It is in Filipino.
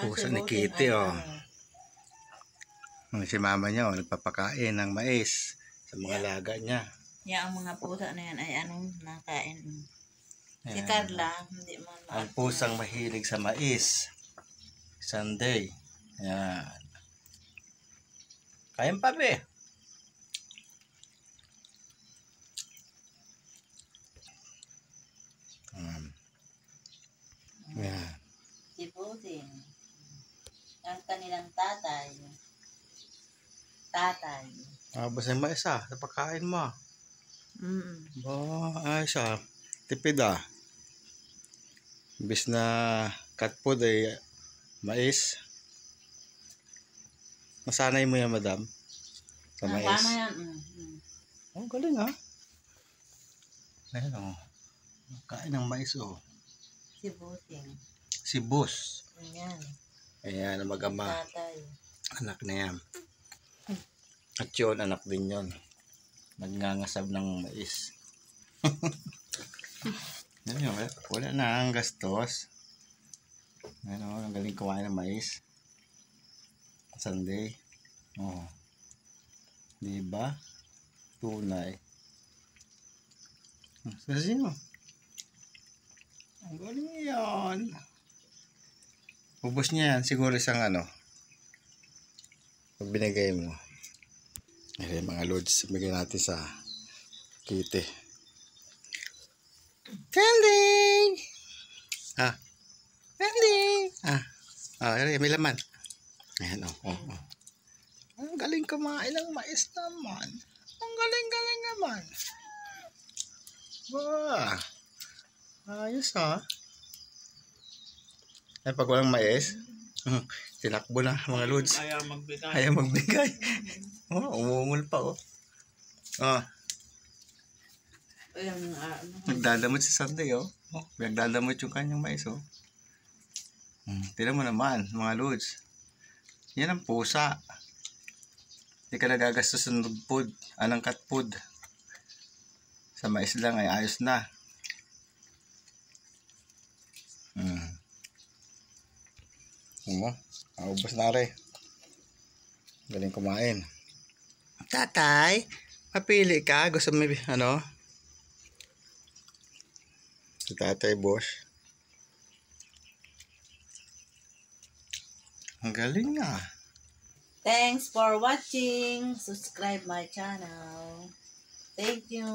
pusa ni Kitty, oh. Si mama niya, oh, nagpapakain ng mais sa mga laga niya. Ang mga pusa na yan ay anong nakain. Si Carla, hindi man. Ang pusang mahilig sa mais. Sunday. Yan. Kain pa, be. Yan. Si Puting. Ang kanilang tatay. Basta yung mais, sa pagkain mo. Ay, siya. Tipid, Imbis na cat food ay mais. Masanay mo yan, madam? Sa mais. Tama yan. Oh, galing, Ayan, kain ng mais, Si Puting. Si Bus. Ayan. Ayan, ang mag-ama. Tatay. Anak na yan. At yun, anak din yun. Nagngangasab ng mais. Wala na ang gastos. Ang galing kumain ng mais. Sunday. Diba? Tunay. Sino? Ang galing yan. Ubus niya yan. Siguro isang pag binigay mo. Ayan, mga loads. Bigyan natin sa Kitty. Candy! Candy! May laman. Ayan, Ang galing kumain ng mais naman. Ang galing naman. Wow! Ayos, Ay, pag walang mais, tinakbo na, mga loads. Ayaw magbigay. Umungol pa, Nagdadamot si Sunday, Nagdadamot yung kanyang mais, Tignan mo naman, mga loads. Yan ang pusa. Hindi ka nagagastos ng food, anong cat food. Sa mais lang ay ayos na. Ubos na rin. Galing kumain. Tatay, mapili ka. Gusto mo, Si Tatay Boss. Ang galing, Thanks for watching. Subscribe my channel. Thank you.